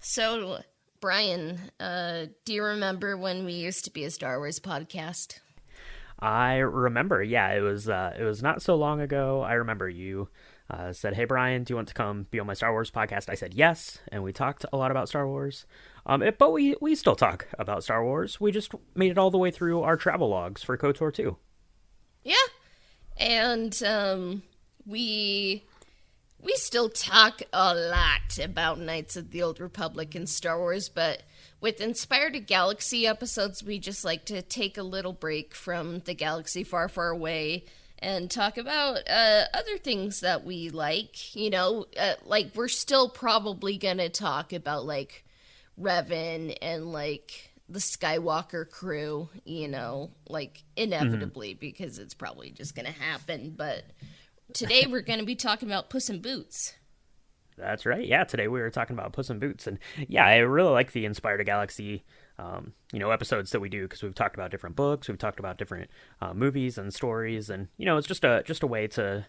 So, Brian, do you remember when we used to be a Star Wars podcast? I remember, yeah, it was not so long ago. I remember you said, "Hey Brian, do you want to come be on my Star Wars podcast?" I said yes, and we talked a lot about Star Wars. But we still talk about Star Wars. We just made it all the way through our travel logs for KOTOR 2. Yeah, and we we still talk a lot about Knights of the Old Republic and Star Wars, but with Inspired Galaxy episodes, we just like to take a little break from the galaxy far, far away and talk about other things that we like. Like we're still probably gonna talk about like Revan and like the Skywalker crew, like inevitably because it's probably just gonna happen. But today we're gonna be talking about Puss in Boots. That's right. Yeah, today we were talking about Puss in Boots, and yeah, I really like the Inspired Galaxy, episodes that we do because we've talked about different books, we've talked about different movies and stories, and it's just a way to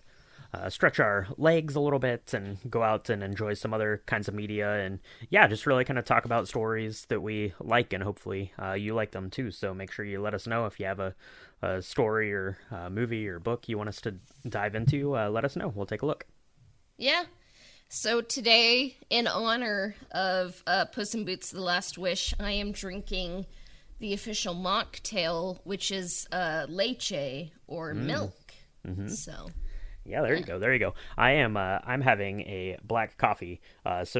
stretch our legs a little bit and go out and enjoy some other kinds of media, and yeah, just really kind of talk about stories that we like, and hopefully you like them too. So make sure you let us know if you have a story or movie or book you want us to dive into. Let us know. We'll take a look. Yeah. So today, in honor of Puss in Boots: The Last Wish, I am drinking the official mocktail, which is leche or milk. Mm-hmm. So, yeah, there you go. There you go. I'm having a black coffee. So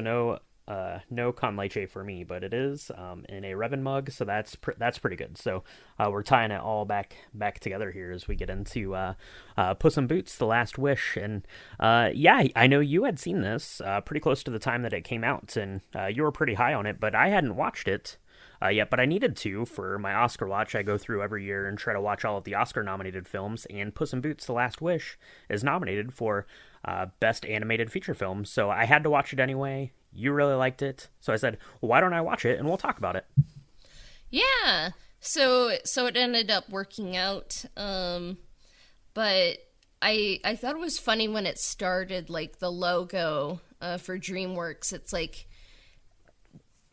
no con leche for me, but it is in a Revan mug, so that's pretty good. So we're tying it all back together here as we get into Puss in Boots: The Last Wish, and yeah, I know you had seen this pretty close to the time that it came out, and you were pretty high on it, but I hadn't watched it yet, but I needed to for my Oscar watch. I go through every year and try to watch all of the Oscar-nominated films, and Puss in Boots: The Last Wish is nominated for Best Animated Feature Film, so I had to watch it anyway. You really liked it, so I said, well, why don't I watch it, and we'll talk about it. Yeah, so it ended up working out, but I thought it was funny when it started, like, the logo for DreamWorks. It's like,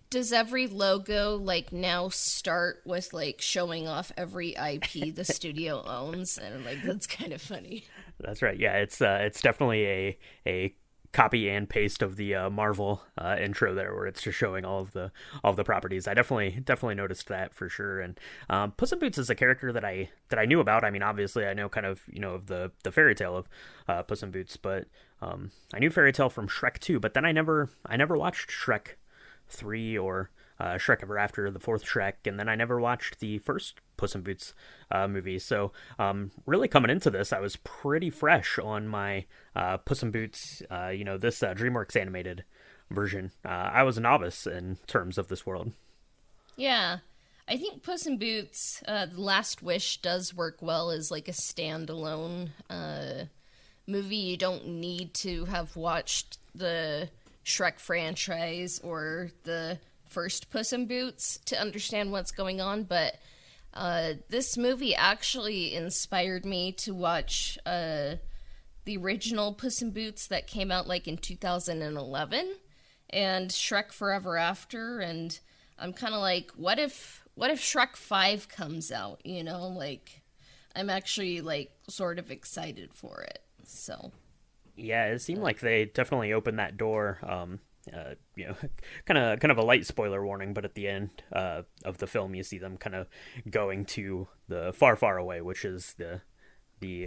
does every logo like now start with like showing off every IP the studio owns? And like that's kind of funny. That's right. Yeah, it's definitely a copy and paste of the Marvel intro there, where it's just showing all of the properties. I definitely noticed that for sure. And Puss in Boots is a character that I knew about. I mean, obviously, I know kind of of the fairy tale of Puss in Boots, but I knew fairy tale from Shrek 2, but then I never watched Shrek 3 or Shrek Ever After, the fourth Shrek, and then I never watched the first Puss in Boots movie. So really coming into this, I was pretty fresh on my Puss in Boots, this DreamWorks animated version. I was a novice in terms of this world. Yeah. I think Puss in Boots, The Last Wish does work well as like a standalone movie. You don't need to have watched the Shrek franchise or the first Puss in Boots to understand what's going on, but this movie actually inspired me to watch the original Puss in Boots that came out like in 2011 and Shrek Forever After, and I'm kind of like, what if Shrek 5 comes out, like I'm actually like sort of excited for it. So yeah, it seemed like they definitely opened that door. Kind of a light spoiler warning, but at the end of the film, you see them kind of going to the far, far away, which is the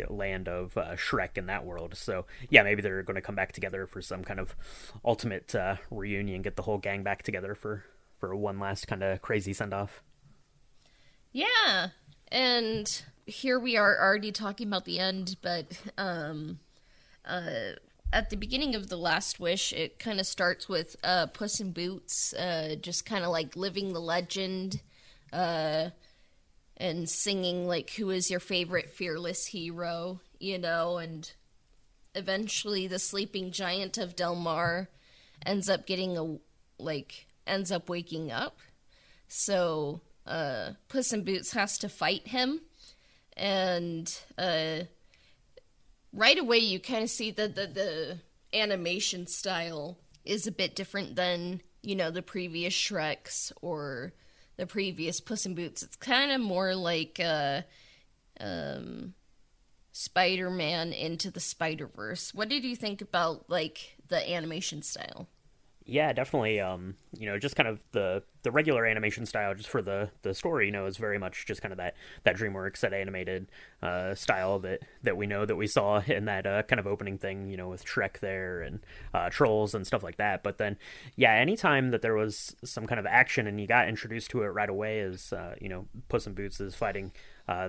land of Shrek in that world. So yeah, maybe they're going to come back together for some kind of ultimate reunion, get the whole gang back together for one last kind of crazy send off. Yeah, and here we are already talking about the end, but at the beginning of The Last Wish, it kind of starts with Puss in Boots, just kind of like living the legend, and singing like, who is your favorite fearless hero, and eventually the sleeping giant of Del Mar ends up waking up. So Puss in Boots has to fight him, and right away you kind of see that the animation style is a bit different than the previous Shreks or the previous Puss in Boots. It's kind of more like um, Spider-Man into the Spider-Verse. What did you think about like the animation style? Yeah, definitely. Just kind of the regular animation style, just for the story, is very much just kind of that DreamWorks, that animated style that we know, that we saw in that kind of opening thing, with Shrek there, and trolls and stuff like that. But then, yeah, anytime that there was some kind of action and you got introduced to it right away, as Puss in Boots is fighting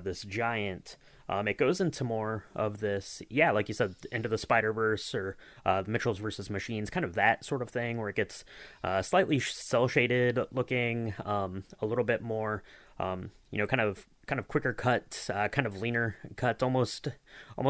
this giant. It goes into more of this, yeah, like you said, into the Spider Verse, or the Mitchells versus Machines, kind of that sort of thing, where it gets slightly cell shaded looking, a little bit more, kind of quicker cut, kind of leaner cut, almost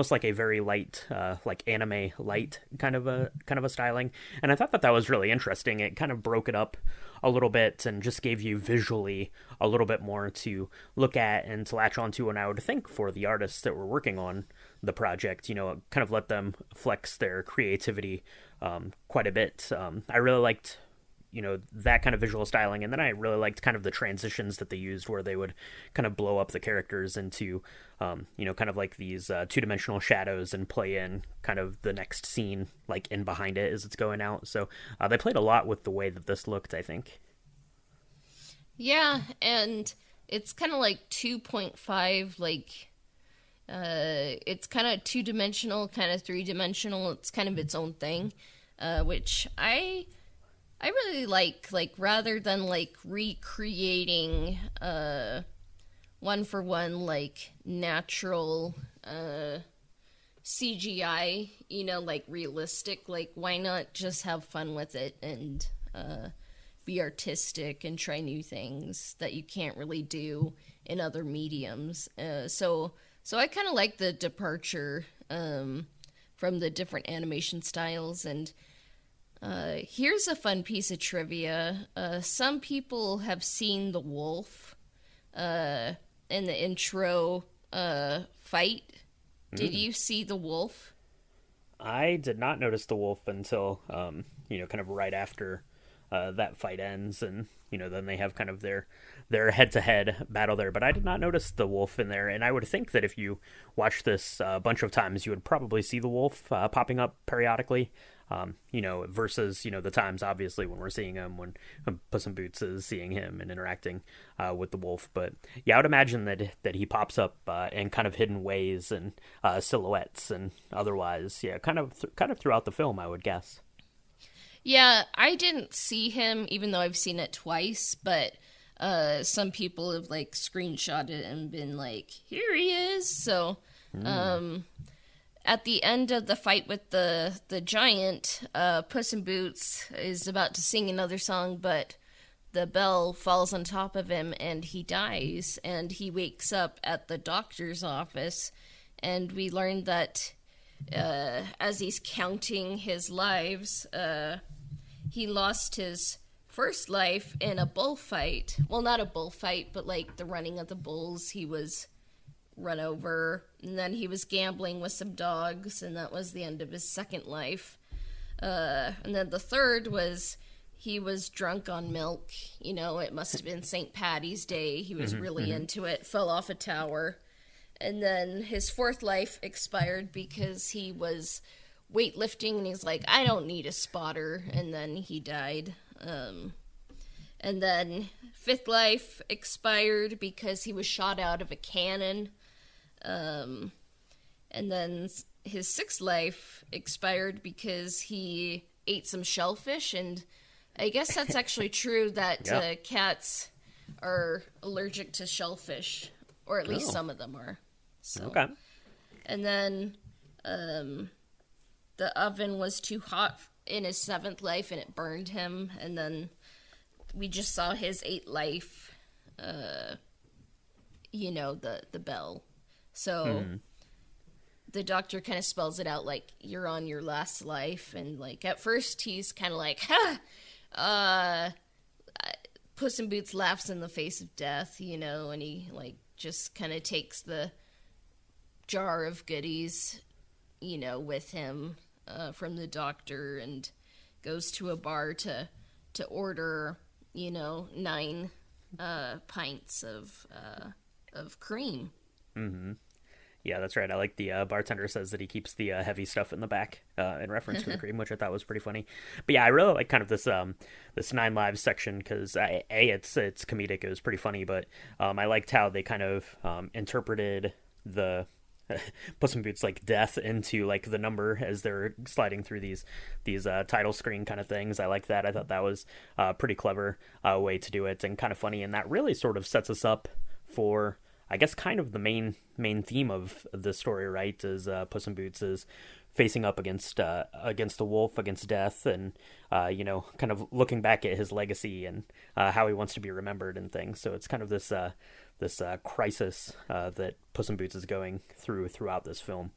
like a very light, like anime light kind of a styling. And I thought that was really interesting. It kind of broke it up a little bit and just gave you visually a little bit more to look at and to latch onto. And I would think for the artists that were working on the project, kind of let them flex their creativity quite a bit. I really liked that kind of visual styling, and then I really liked kind of the transitions that they used, where they would kind of blow up the characters into kind of like these two-dimensional shadows, and play in kind of the next scene like in behind it as it's going out. So they played a lot with the way that this looked, I think. Yeah, and it's kind of like 2.5, like it's kind of two-dimensional, kind of three-dimensional. It's kind of its own thing, which I really like, rather than like recreating one for one like natural CGI, like realistic. Like, why not just have fun with it and be artistic and try new things that you can't really do in other mediums. So I kind of like the departure from the different animation styles. And here's a fun piece of trivia. Some people have seen the wolf in the intro fight. Did you see the wolf? I did not notice the wolf until kind of right after that fight ends, and then they have kind of their head-to-head battle there. But I did not notice the wolf in there, and I would think that if you watch this a bunch of times, you would probably see the wolf popping up periodically. Versus, the times, obviously, when we're seeing him, when Puss in Boots is seeing him and interacting with the wolf. But yeah, I would imagine that he pops up in kind of hidden ways, and silhouettes, and otherwise, yeah, kind of throughout the film, I would guess. Yeah, I didn't see him, even though I've seen it twice, but some people have like screenshot it and been like, here he is. So at the end of the fight with the giant, Puss in Boots is about to sing another song, but the bell falls on top of him and he dies, and he wakes up at the doctor's office. And we learned that as he's counting his lives, he lost his first life in a bullfight. Well, not a bullfight, but like the running of the bulls. He was run over, and then he was gambling with some dogs, and that was the end of his second life. And then the third was he was drunk on milk. It must have been St. Patty's Day. He was really into it, fell off a tower. And then his fourth life expired because he was weightlifting, and he's like, I don't need a spotter, and then he died. And then fifth life expired because he was shot out of a cannon. And then his sixth life expired because he ate some shellfish, and I guess that's actually true that cats are allergic to shellfish, or at least some of them are. So. Okay. And then the oven was too hot in his seventh life, and it burned him. And then we just saw his eighth life, the bell. So the doctor kind of spells it out like, you're on your last life. And like at first he's kind of like, Puss in Boots laughs in the face of death, and he like just kind of takes the jar of goodies, with him from the doctor, and goes to a bar to to order, 9 pints of cream. Yeah, that's right. I like the bartender says that he keeps the heavy stuff in the back in reference to the cream, which I thought was pretty funny. But yeah, I really like kind of this Nine Lives section because it's comedic. It was pretty funny, but I liked how they kind of interpreted the Puss in Boots like death into like the number as they're sliding through these title screen kind of things. I like that. I thought that was a pretty clever way to do it and kind of funny, and that really sort of sets us up for, I guess, kind of the main theme of the story, right? Is Puss in Boots is facing up against the wolf, against death, and kind of looking back at his legacy and how he wants to be remembered and things. So it's kind of this crisis that Puss in Boots is going throughout this film.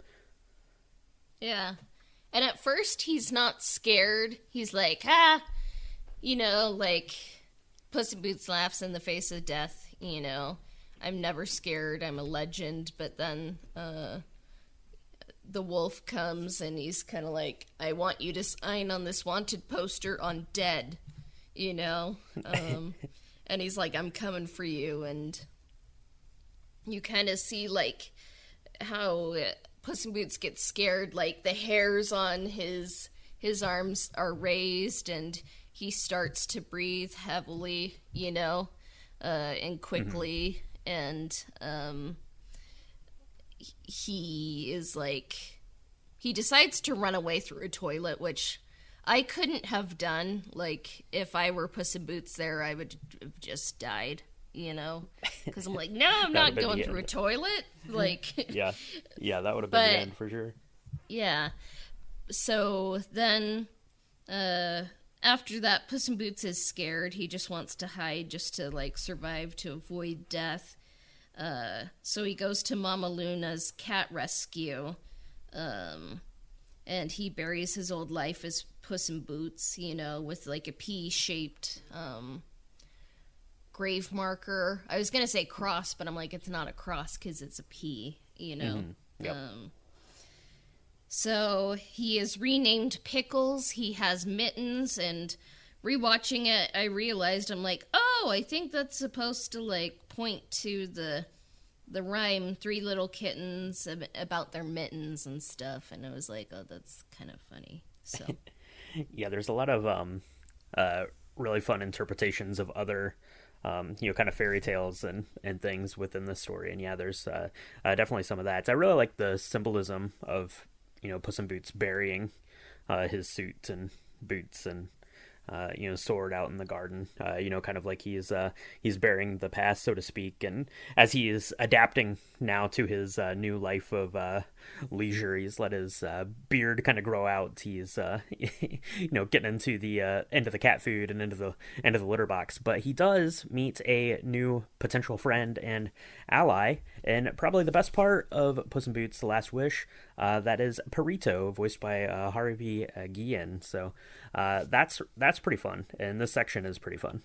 Yeah, and at first he's not scared. He's like, like Puss in Boots laughs in the face of death. I'm never scared. I'm a legend. But then the wolf comes and he's kind of like, I want you to sign on this wanted poster on dead, and he's like, I'm coming for you. And you kind of see like how Puss in Boots gets scared, like the hairs on his arms are raised and he starts to breathe heavily, and quickly. And he is like, he decides to run away through a toilet, which I couldn't have done. Like, if I were Puss in Boots there, I would have just died, because I'm like, no, I'm not going through a toilet. Like, yeah, that would have been the end for sure. Yeah. So then after that, Puss in Boots is scared. He just wants to hide just to, like, survive, to avoid death. So he goes to Mama Luna's cat rescue. And he buries his old life as Puss in Boots, with, like, a P-shaped grave marker. I was going to say cross, but I'm like, it's not a cross because it's a P, Yep. So he is renamed Pickles. He has mittens, and rewatching it, I realized, I'm like, oh, I think that's supposed to, like, point to the rhyme, Three Little Kittens, about their mittens and stuff. And I was like, oh, that's kind of funny. So yeah, there's a lot of really fun interpretations of other kind of fairy tales and things within the story. And yeah, there's definitely some of that. I really like the symbolism of, Puss in Boots burying his suit and boots and sword out in the garden, kind of like he's burying the past, so to speak. And as he is adapting now to his new life of leisure, he's let his beard kind of grow out. He's getting into the cat food and into the litter box. But he does meet a new potential friend and ally, and probably the best part of Puss in Boots: The Last Wish, that is Perito, voiced by Harvey Guillen. So that's pretty fun, and this section is pretty fun.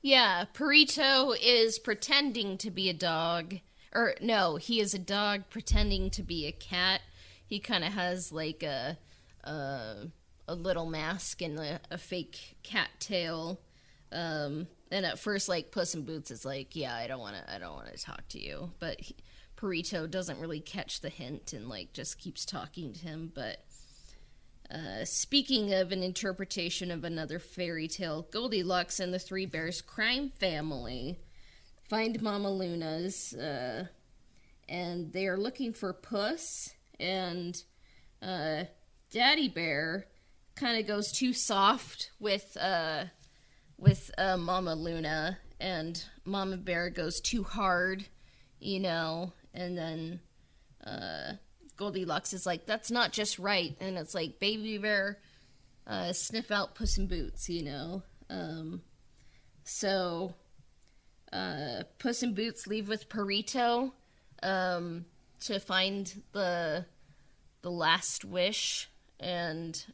yeah, Perito is pretending to be a dog. Or, no, he is a dog pretending to be a cat. He kind of has, like, a little mask and a fake cat tail. And at first, like, Puss in Boots is like, yeah, I don't want to talk to you. But Perito doesn't really catch the hint and, like, just keeps talking to him. But speaking of an interpretation of another fairy tale, Goldilocks and the Three Bears crime family find Mama Luna's, and they are looking for Puss, and Daddy Bear kind of goes too soft with Mama Luna, and Mama Bear goes too hard, and then Goldilocks is like, that's not just right, and it's like, Baby Bear, sniff out Puss in Boots, so Puss in Boots leave with Perito to find the last wish, and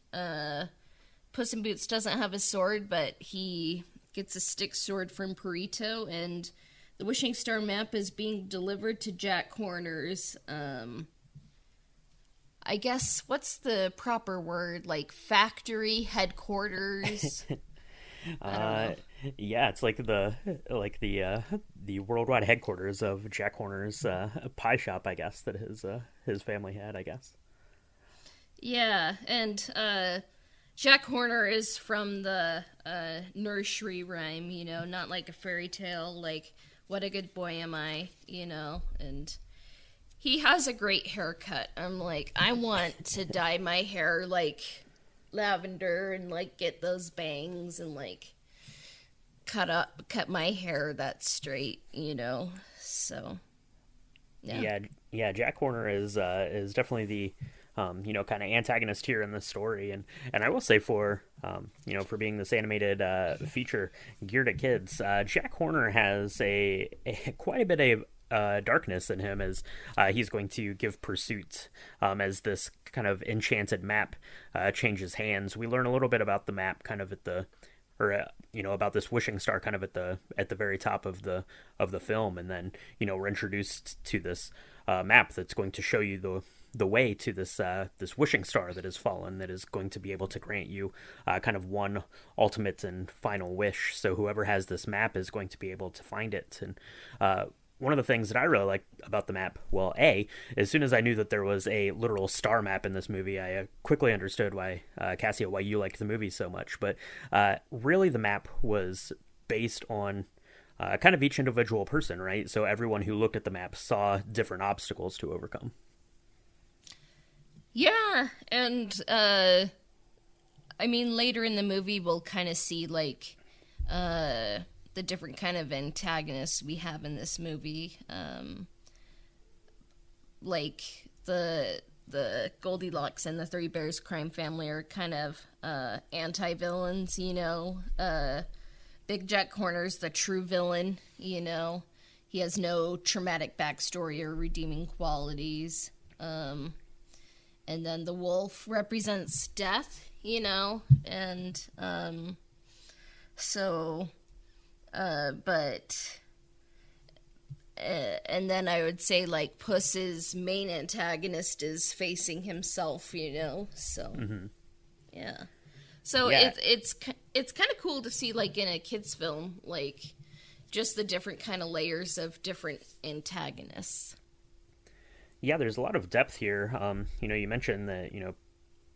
Puss in Boots doesn't have a sword, but he gets a stick sword from Perito, and the Wishing Star map is being delivered to Jack Horner's, I guess, what's the proper word? Like, factory headquarters? I don't Uh, know. yeah, it's the worldwide headquarters of Jack Horner's pie shop, I guess, that his family had, I guess. Yeah, and Jack Horner is from the nursery rhyme, not like a fairy tale, like "What a Good Boy Am I," and he has a great haircut. I'm like, I want to dye my hair like lavender and like get those bangs and like cut my hair that straight. So yeah. Yeah, yeah. Jack Horner is definitely the kind of antagonist here in this story, and I will say for being this animated feature geared at kids, Jack Horner has a quite a bit of darkness in him as he's going to give pursuit as this kind of enchanted map changes hands. We learn a little bit about the map kind of at the or about this wishing star kind of at the very top of the film, and then we're introduced to this map that's going to show you the way to this wishing star that has fallen, that is going to be able to grant you kind of one ultimate and final wish. So whoever has this map is going to be able to find it. And one of the things that I really like about the map, well, as soon as I knew that there was a literal star map in this movie, I quickly understood why, Cassia, why you liked the movie so much. But really, the map was based on kind of each individual person, right? So everyone who looked at the map saw different obstacles to overcome. Yeah, and I mean later in the movie we'll kind of see like the different kind of antagonists we have in this movie. Like the Goldilocks and the Three Bears crime family are kind of anti-villains. Big Jack Horner's the true villain. He has no traumatic backstory or redeeming qualities. And then the wolf represents death. And so but and then I would say like Puss's main antagonist is facing himself. So yeah. So Yeah, it's kind of cool to see like in a kids film like just the different kind of layers of different antagonists. yeah. There's a lot of depth here. You mentioned that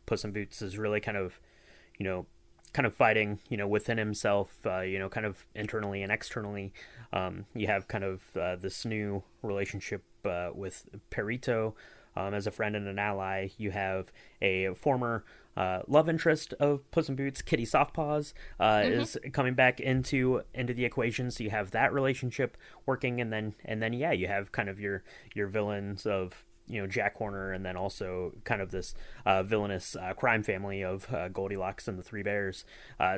Puss in Boots is really you know, kind of fighting, within himself, kind of internally and externally. You have kind of this new relationship with Perito as a friend and an ally. You have a former love interest of Puss in Boots, Kitty Softpaws, Mm-hmm. is coming back into the equation. So you have that relationship working, and then yeah, you have kind of your villains of Jack Horner, and then also kind of this villainous crime family of Goldilocks and the Three Bears.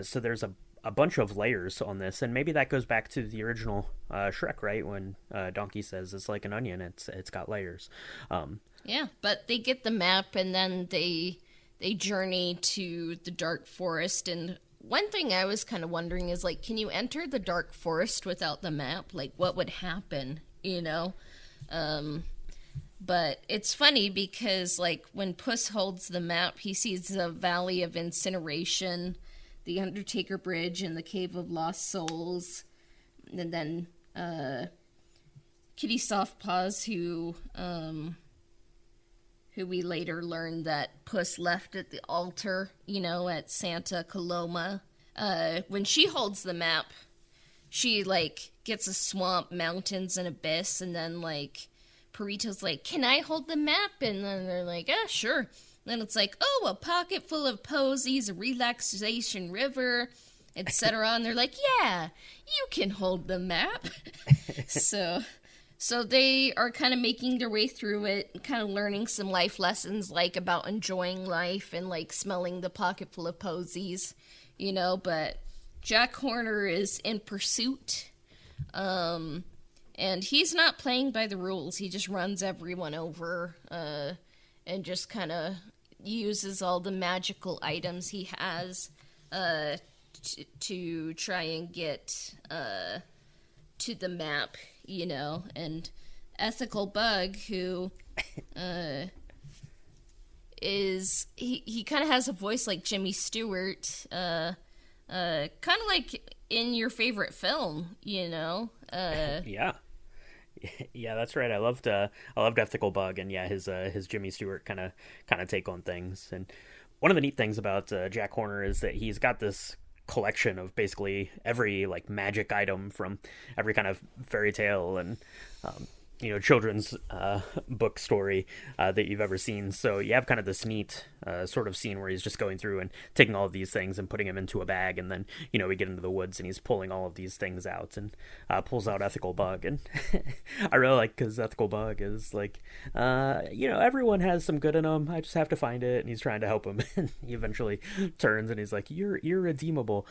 So there's a bunch of layers on this, and maybe that goes back to the original Shrek, right? When Donkey says it's like an onion, it's got layers. Yeah, but they get the map and then they journey to the dark forest. And one thing I was kind of wondering is like, can you enter the dark forest without the map? Like, what would happen? But it's funny because like when Puss holds the map, he sees the Valley of Incineration, the Undertaker Bridge, and the Cave of Lost Souls, and then Kitty Softpaws, who we later learned that Puss left at the altar, at Santa Coloma. When she holds the map, she, like, gets a swamp, mountains, and abyss, and then, like, Perito's like, can I hold the map? And then they're like, sure. Then it's like, oh, a pocket full of posies, a relaxation river, etc. And they're like, yeah, you can hold the map. So they are kind of making their way through it, kind of learning some life lessons, like about enjoying life and like smelling the pocket full of posies, but Jack Horner is in pursuit. And he's not playing by the rules. He just runs everyone over and just kind of uses all the magical items he has to try and get to the map, and Ethical Bug, who is he kind of has a voice like Jimmy Stewart. Kind of like in your favorite film, you know. Yeah. Yeah, that's right. I loved Ethical Bug, and yeah, his Jimmy Stewart kind of take on things. And one of the neat things about Jack Horner is that he's got this collection of basically every like magic item from every kind of fairy tale and children's book story that you've ever seen. So you have kind of this neat sort of scene where he's just going through and taking all of these things and putting them into a bag, and then we get into the woods and he's pulling all of these things out and pulls out Ethical Bug, and I really like because Ethical Bug is like everyone has some good in them. I just have to find it, and he's trying to help him, and he eventually turns and he's like, "You're irredeemable,"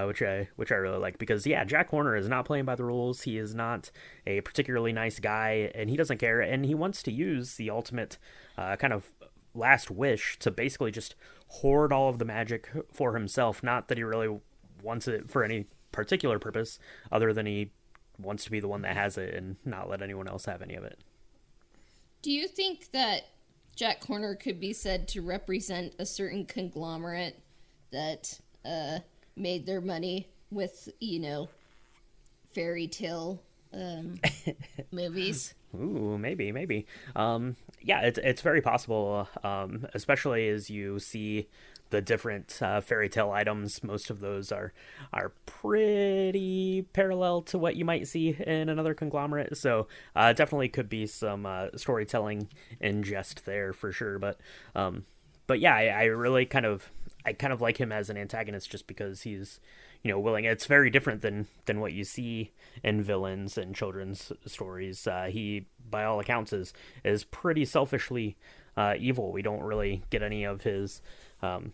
which I really like because yeah, Jack Horner is not playing by the rules. He is not a particularly nice guy, and he doesn't care, and he wants to use the ultimate kind of last wish to basically just hoard all of the magic for himself. Not that he really wants it for any particular purpose other than he wants to be the one that has it and not let anyone else have any of it. Do you think that Jack Horner could be said to represent a certain conglomerate that made their money with, fairy tale movies? Ooh, maybe. Yeah, it's very possible. Especially as you see the different fairy tale items. Most of those are pretty parallel to what you might see in another conglomerate. So definitely could be some storytelling ingest there for sure. But yeah, I really kind of like him as an antagonist just because he's willing. It's very different than what you see in villains and children's stories. He, by all accounts, is pretty selfishly evil. We don't really get any of his kind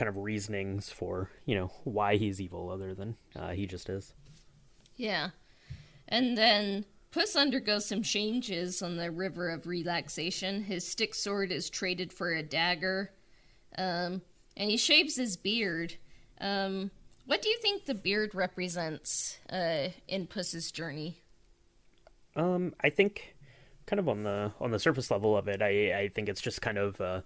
of reasonings for why he's evil other than he just is. Yeah, and then Puss undergoes some changes on the River of Relaxation. His stick sword is traded for a dagger, and he shaves his beard. What do you think the beard represents in Puss's journey? I think kind of on the surface level of it, I think it's just kind of a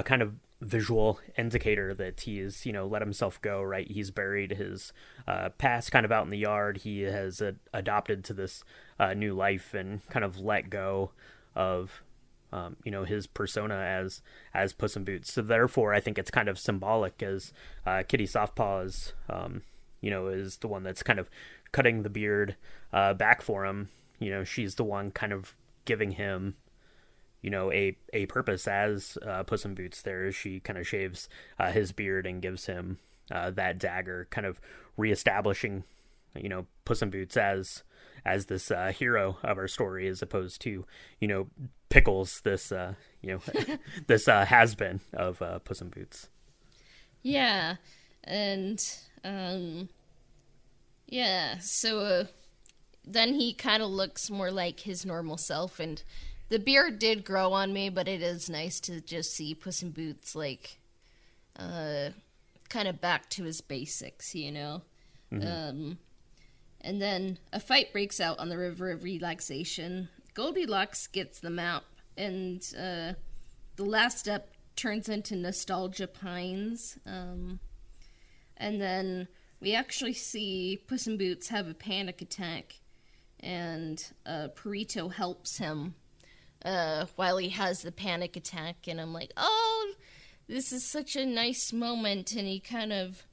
kind of visual indicator that he's let himself go, right? He's buried his past kind of out in the yard. He has adopted to this new life and kind of let go of his persona as Puss in Boots. So therefore, I think it's kind of symbolic as Kitty Softpaws, is the one that's kind of cutting the beard back for him. She's the one kind of giving him, a purpose as Puss in Boots. There, she kind of shaves his beard and gives him that dagger, kind of reestablishing, Puss in Boots as this hero of our story, as opposed to Pickles, this this has-been of Puss in Boots. Yeah, and so then he kind of looks more like his normal self, and the beard did grow on me, but it is nice to just see Puss in Boots kind of back to his basics, Mm-hmm. And then a fight breaks out on the River of Relaxation. Goldilocks gets the map, and the last step turns into Nostalgia Pines. And then we actually see Puss in Boots have a panic attack, and Perito helps him while he has the panic attack. And I'm like, oh, this is such a nice moment. And he kind of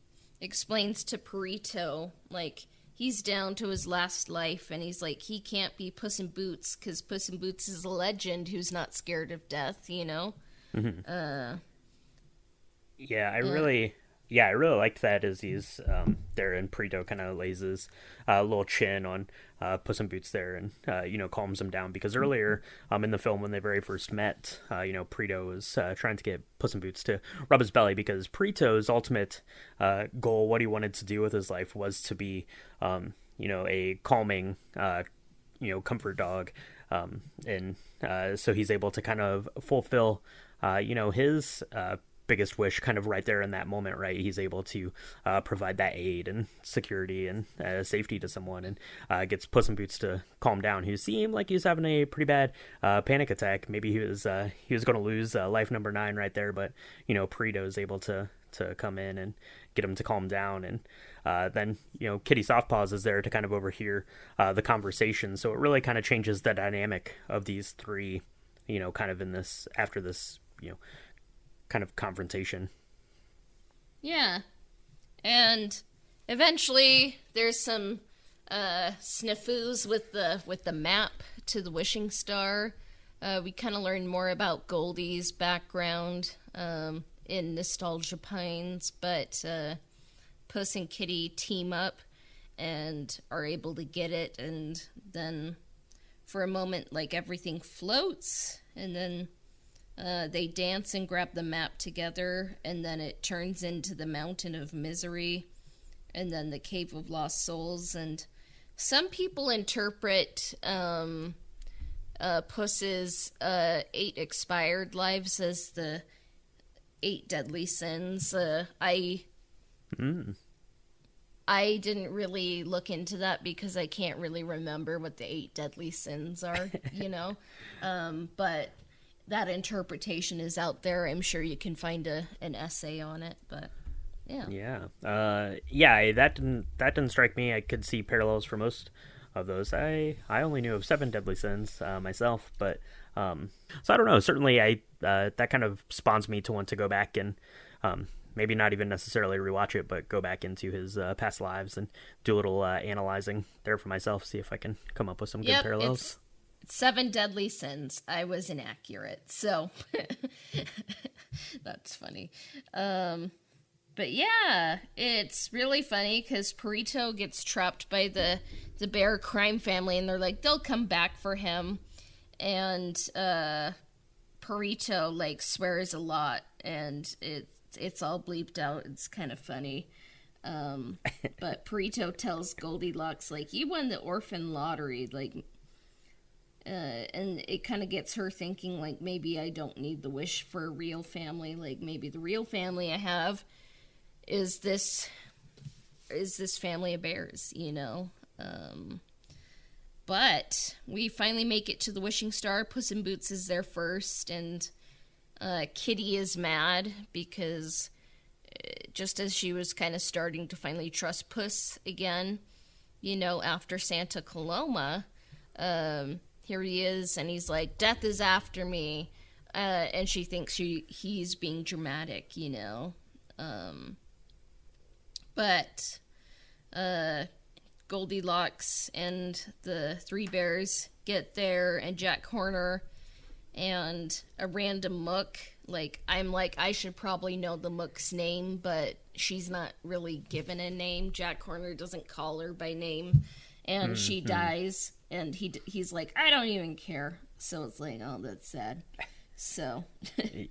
explains to Perito, he's down to his last life, and he's like, he can't be Puss in Boots, because Puss in Boots is a legend who's not scared of death, Mm-hmm. I really liked that as he's there, and Perito kind of lays his little chin on Puss in Boots there, and calms him down, because earlier in the film when they very first met, Perito was trying to get Puss in Boots to rub his belly, because Perito's ultimate goal, what he wanted to do with his life, was to be a calming comfort dog, and so he's able to kind of fulfill his biggest wish kind of right there in that moment, right? He's able to provide that aid and security and safety to someone, and gets Puss in Boots to calm down, who seemed like he was having a pretty bad panic attack. Maybe he was going to lose life number 9 right there, but Perito is able to come in and get him to calm down. And then Kitty Softpaws is there to kind of overhear the conversation. So it really kind of changes the dynamic of these three, kind of in this after this kind of confrontation. Yeah, and eventually there's some snafus with the map to the wishing star. We kind of learn more about Goldie's background in Nostalgia Pines, but Puss and Kitty team up and are able to get it, and then for a moment, like, everything floats, and then they dance and grab the map together, and then it turns into the Mountain of Misery, and then the Cave of Lost Souls. And some people interpret Puss's 8 expired lives as the 8 deadly sins. I didn't really look into that because I can't really remember what the 8 deadly sins are, but that interpretation is out there. I'm sure you can find an essay on it, but yeah. That didn't strike me. I could see parallels for most of those. I only knew of 7 deadly sins myself, but so I don't know. Certainly, that kind of spawns me to want to go back and maybe not even necessarily rewatch it, but go back into his past lives and do a little analyzing there for myself, see if I can come up with some good parallels. It's 7 deadly sins. I was inaccurate, so that's funny. But yeah, it's really funny because Perito gets trapped by the bear crime family, and they're like, they'll come back for him. And Perito, like, swears a lot, and it's all bleeped out. It's kind of funny. But Perito tells Goldilocks, like, you won the orphan lottery, like, and it kind of gets her thinking, like, maybe I don't need the wish for a real family. Like, maybe the real family I have is this family of bears, But we finally make it to the wishing star. Puss in Boots is there first, and Kitty is mad because just as she was kind of starting to finally trust Puss again, after Santa Coloma, here he is, and he's like, death is after me, and she thinks he's being dramatic, but Goldilocks and the 3 bears get there, and Jack Horner and a random Mook. I should probably know the Mook's name, but she's not really given a name. Jack Horner doesn't call her by name, and she dies, and he's like, I don't even care. So it's like, oh, that's sad. So he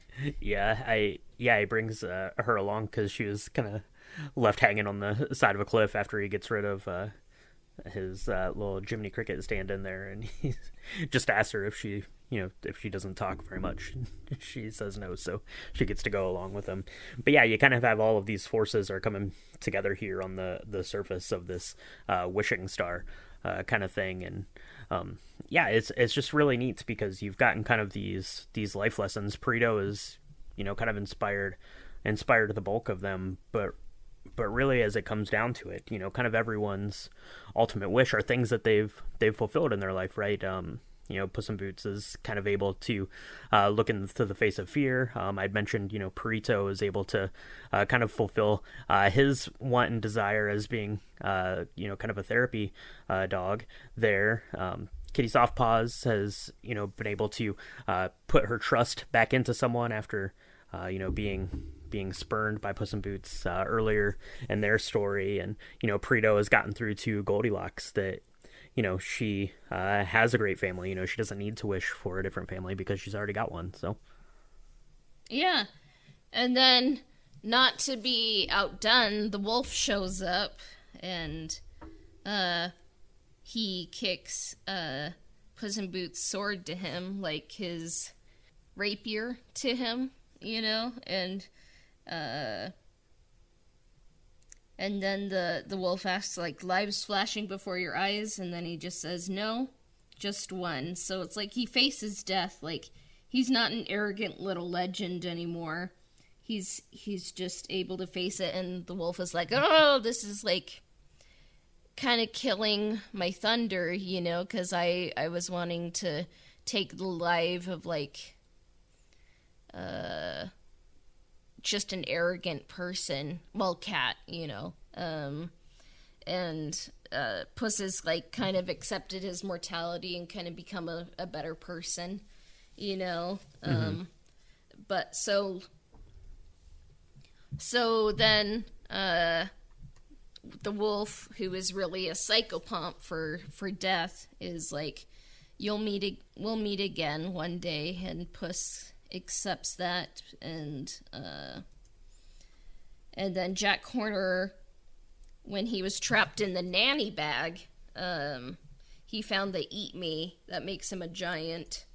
brings her along because she was kind of left hanging on the side of a cliff after he gets rid of his little Jiminy Cricket stand in there, and he just asks her if she doesn't talk very much. She says no, so she gets to go along with him. But yeah, you kind of have all of these forces are coming together here on the surface of this wishing star kind of thing, and it's just really neat because you've gotten kind of these life lessons. Perito is kind of inspired the bulk of them, but really, as it comes down to it, kind of everyone's ultimate wish are things that they've fulfilled in their life, right? Puss in Boots is kind of able to look into the face of fear. I'd mentioned, Perito is able to kind of fulfill his want and desire as being, kind of a therapy dog there. Kitty Softpaws has, been able to put her trust back into someone after, being spurned by Puss in Boots earlier in their story. And, Perito has gotten through to Goldilocks that, she has a great family. She doesn't need to wish for a different family because she's already got one. So, yeah. And then, not to be outdone, the wolf shows up, and he kicks Puss in Boots' sword to him, like his rapier to him, and then the wolf asks, like, lives flashing before your eyes, and then he just says, no, just one. So it's like he faces death, like, he's not an arrogant little legend anymore. he's just able to face it, and the wolf is like, oh, this is like kind of killing my thunder, because I was wanting to take the life of like just an arrogant person, well, cat, and Puss has like kind of accepted his mortality and kind of become a better person, but so then the wolf, who is really a psychopomp for death, is like, we'll meet again one day, and Puss accepts that, and then Jack Horner, when he was trapped in the nanny bag, he found the eat me that makes him a giant.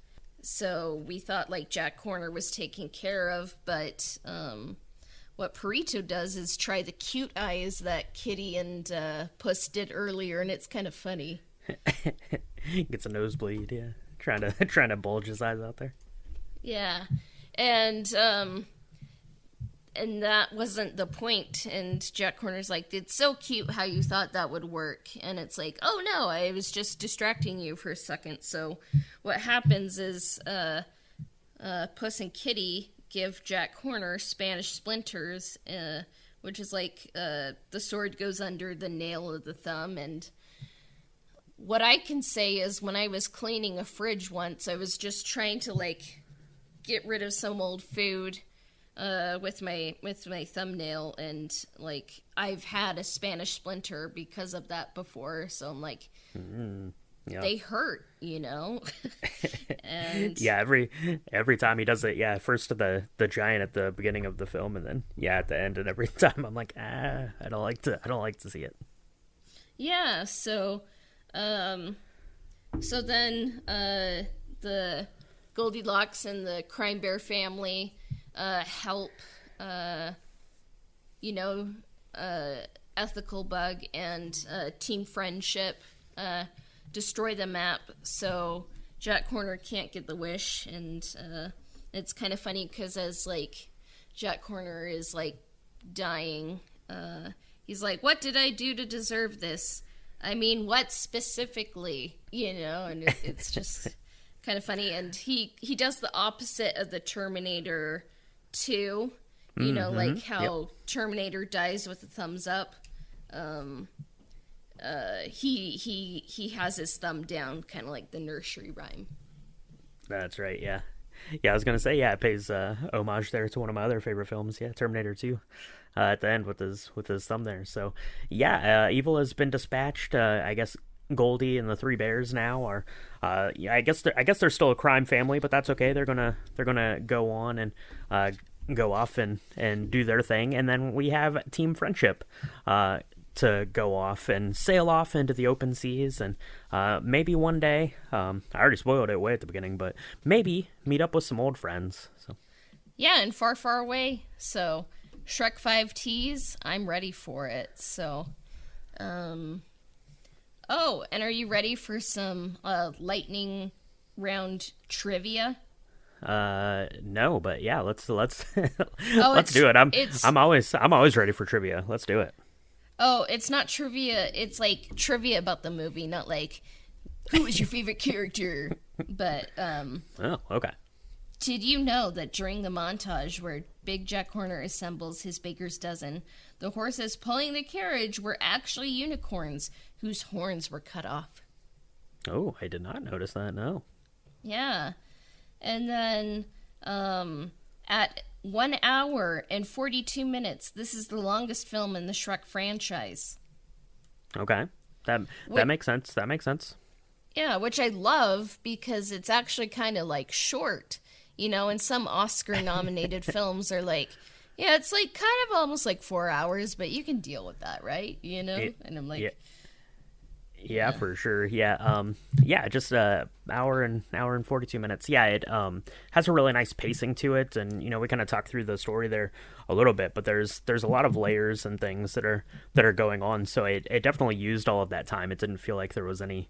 So we thought like Jack Horner was taken care of, but what Perito does is try the cute eyes that Kitty and Puss did earlier, and it's kind of funny. Gets a nosebleed, yeah. Trying to bulge his eyes out there. Yeah, and that wasn't the point. And Jack Horner's like, "It's so cute how you thought that would work," and it's like, "Oh no, I was just distracting you for a second." So what happens is Puss and Kitty give Jack Horner Spanish splinters, which is like the sword goes under the nail of the thumb. And what I can say is, when I was cleaning a fridge once, I was just trying to like get rid of some old food with my thumbnail, and like I've had a Spanish splinter because of that before, so I'm like, yep. They hurt, and yeah, every time he does it, yeah, first to the giant at the beginning of the film, and then at the end, and every time I'm like, I don't like to see it. Yeah, so then the Goldilocks and the Crime Bear family help Ethical Bug and Team Friendship destroy the map, so Jack Horner can't get the wish. And it's kind of funny because as like Jack Horner is like dying, he's like, "What did I do to deserve this? I mean, what specifically?" And it's just kind of funny. And he does the opposite of the Terminator 2, like how Terminator dies with a thumbs up. He has his thumb down, kind of like the nursery rhyme. That's right, yeah. Yeah, I was gonna say, it pays homage there to one of my other favorite films, Terminator 2, at the end with his thumb there. So, evil has been dispatched. I guess Goldie and the three bears now are, I guess they're still a crime family, but that's okay. They're gonna go on and go off and do their thing, and then we have Team Friendship to go off and sail off into the open seas, and maybe one day, I already spoiled it way at the beginning, but maybe meet up with some old friends. So yeah, and far, far away. So Shrek 5 tease, I'm ready for it. So, oh, and are you ready for some lightning round trivia? No, but yeah, let's let's do it. I'm always ready for trivia. Let's do it. Oh, it's not trivia. It's like trivia about the movie, not like who is your favorite character. But oh, okay. Did you know that during the montage where Big Jack Horner assembles his baker's dozen, the horses pulling the carriage were actually unicorns whose horns were cut off? Oh, I did not notice that. No. Yeah. And then at 1 hour and 42 minutes, this is the longest film in the Shrek franchise. Okay. That makes sense. That makes sense. Yeah, which I love because it's actually kind of like short. And some Oscar-nominated films are like, yeah, it's like kind of almost like 4 hours, but you can deal with that, right? And I'm like... Yeah, for sure. Yeah, just hour and 42 minutes. Yeah, it has a really nice pacing to it, and we kind of talked through the story there a little bit, but there's a lot of layers and things that are going on. So it definitely used all of that time. It didn't feel like there was any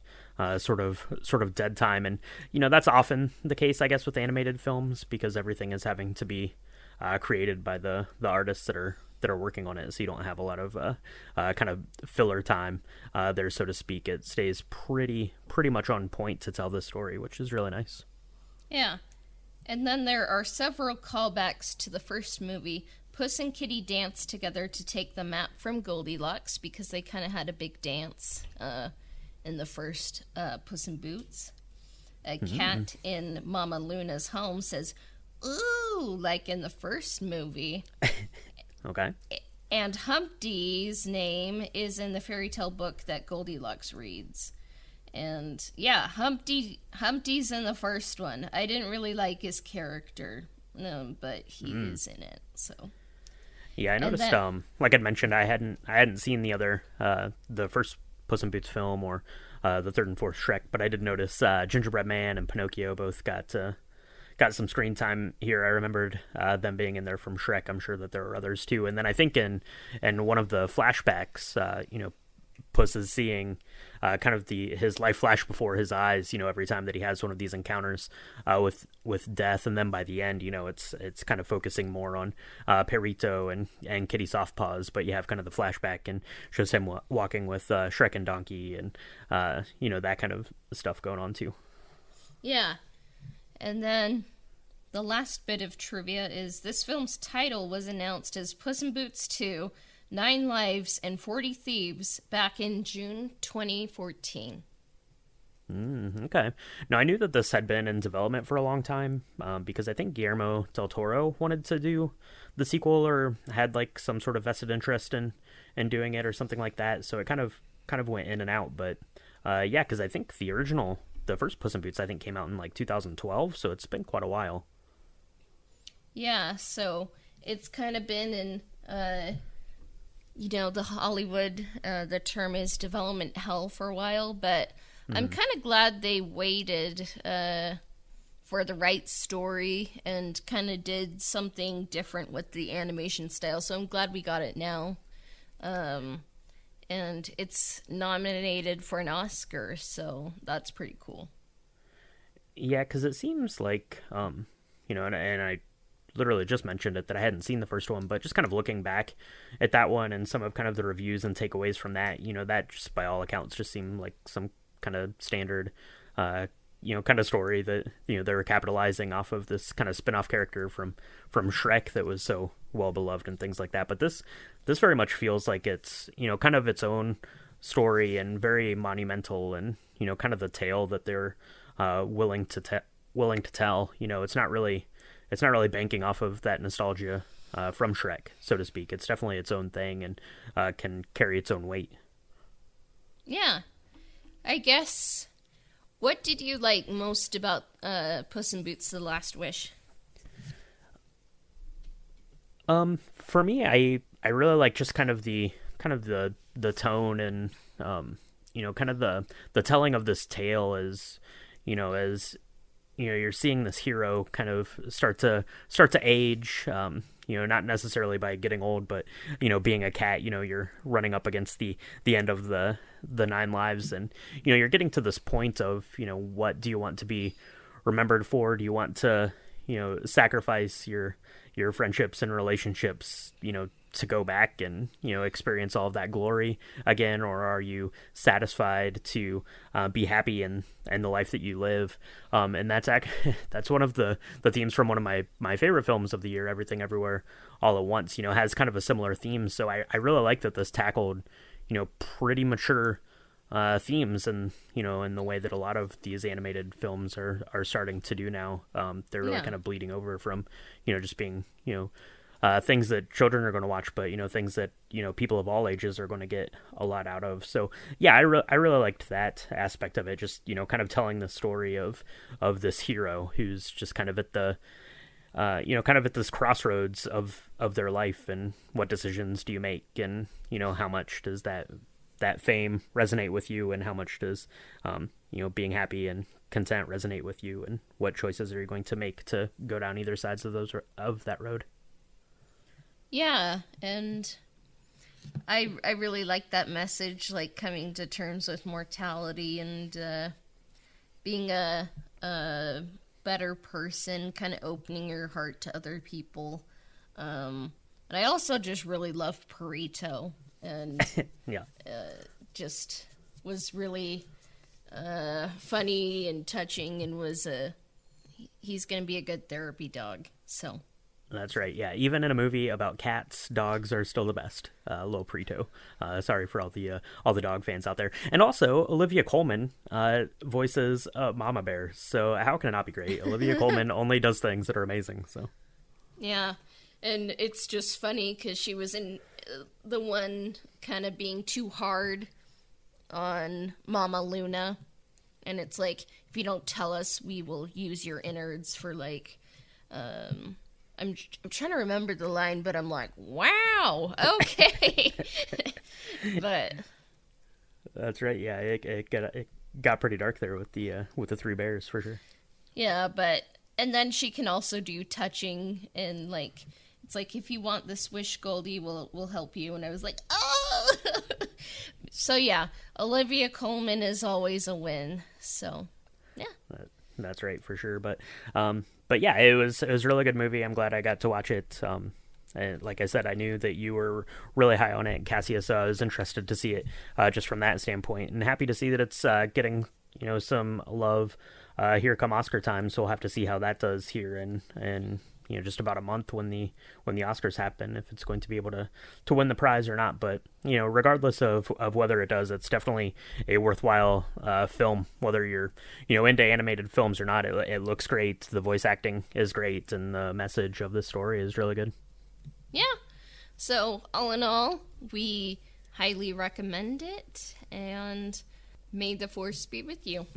sort of dead time, and that's often the case, I guess, with animated films because everything is having to be created by the artists that are working on it, so you don't have a lot of kind of filler time there, so to speak. It stays pretty much on point to tell the story, which is really nice. Yeah. And then there are several callbacks to the first movie. Puss and Kitty dance together to take the map from Goldilocks because they kind of had a big dance in the first Puss in Boots. A cat in Mama Luna's home says, "Ooh," like in the first movie. Okay. And Humpty's name is in the fairy tale book that Goldilocks reads. And yeah, Humpty's in the first one. I didn't really like his character, but he is in it. So yeah, I noticed. Like I'd mentioned, I hadn't seen the first Puss in Boots film or the third and fourth Shrek, but I did notice Gingerbread Man and Pinocchio both got some screen time here. I remembered them being in there from Shrek. I'm sure that there are others too. And then I think in one of the flashbacks, Puss is seeing kind of his life flash before his eyes, every time that he has one of these encounters with death. And then by the end, it's kind of focusing more on Perito and Kitty Softpaws, but you have kind of the flashback and shows him walking with Shrek and Donkey and that kind of stuff going on too. Yeah. And then the last bit of trivia is this film's title was announced as Puss in Boots 2, 9 Lives and 40 Thieves back in June 2014. Okay. Now, I knew that this had been in development for a long time because I think Guillermo del Toro wanted to do the sequel or had like some sort of vested interest in doing it or something like that. So it kind of went in and out. But yeah, because I think the first Puss in Boots, I think, came out in like 2012, so it's been quite a while. Yeah, so it's kind of been in, the Hollywood, the term is development hell for a while, but I'm kind of glad they waited for the right story and kind of did something different with the animation style, so I'm glad we got it now. And it's nominated for an Oscar, so that's pretty cool. Yeah, because it seems like, and I literally just mentioned it that I hadn't seen the first one, but just kind of looking back at that one and some of kind of the reviews and takeaways from that, that just by all accounts just seemed like some kind of standard, kind of story that, they were capitalizing off of this kind of spin-off character from Shrek that was so well beloved and things like that. But this very much feels like it's, kind of its own story and very monumental and, kind of the tale that they're willing to tell. It's not really banking off of that nostalgia from Shrek, so to speak. It's definitely its own thing and can carry its own weight. Yeah. I guess, what did you like most about Puss in Boots: The Last Wish? For me, I really like just kind of the tone and kind of the telling of this tale as you're seeing this hero kind of start to age, not necessarily by getting old, but being a cat, you're running up against the end of the 9 lives, and you're getting to this point of what do you want to be remembered for? Do you want to sacrifice your friendships and relationships to go back and experience all of that glory again, or are you satisfied to be happy in the life that you live? And that's one of the themes from one of my favorite films of the year, Everything Everywhere All at Once. Has kind of a similar theme, so I really like that this tackled pretty mature themes, and in the way that a lot of these animated films are starting to do now. They're really kind of bleeding over from just being things that children are going to watch, but things that people of all ages are going to get a lot out of. So yeah, I really liked that aspect of it, just kind of telling the story of this hero who's just kind of at the kind of at this crossroads of their life, and what decisions do you make, and how much does that fame resonate with you, and how much does being happy and content resonate with you, and what choices are you going to make to go down either sides of that road. Yeah, and I really like that message, like coming to terms with mortality and being a better person, kind of opening your heart to other people. And I also just really loved Perito, and Yeah. just was really funny and touching, and was he's going to be a good therapy dog. So That's right. Yeah, even in a movie about cats, dogs are still the best. Lil Prito. Sorry for all the dog fans out there. And also, Olivia Colman voices Mama Bear. So how can it not be great? Olivia Colman only does things that are amazing. So yeah, and it's just funny because she was in the one kind of being too hard on Mama Luna, and it's like, if you don't tell us, we will use your innards for like. I'm trying to remember the line, but I'm like, wow, okay. But that's right. Yeah, it got pretty dark there with the three bears for sure. yeah, and then she can also do touching, and like, it's like, if you want this wish, Goldie, we'll help you. And I was like, oh. So yeah, Olivia Colman is always a win. So yeah. That's right for sure. But yeah, it was a really good movie. I'm glad I got to watch it. And like I said, I knew that you were really high on it, and Cassius was interested to see it just from that standpoint, and happy to see that it's getting some love here come Oscar time. So we'll have to see how that does here in just about a month when the Oscars happen, if it's going to be able to win the prize or not. But regardless of whether it does, it's definitely a worthwhile film, whether you're into animated films or not. It looks great, the voice acting is great, and the message of the story is really good. Yeah, so all in all, we highly recommend it, and may the force be with you.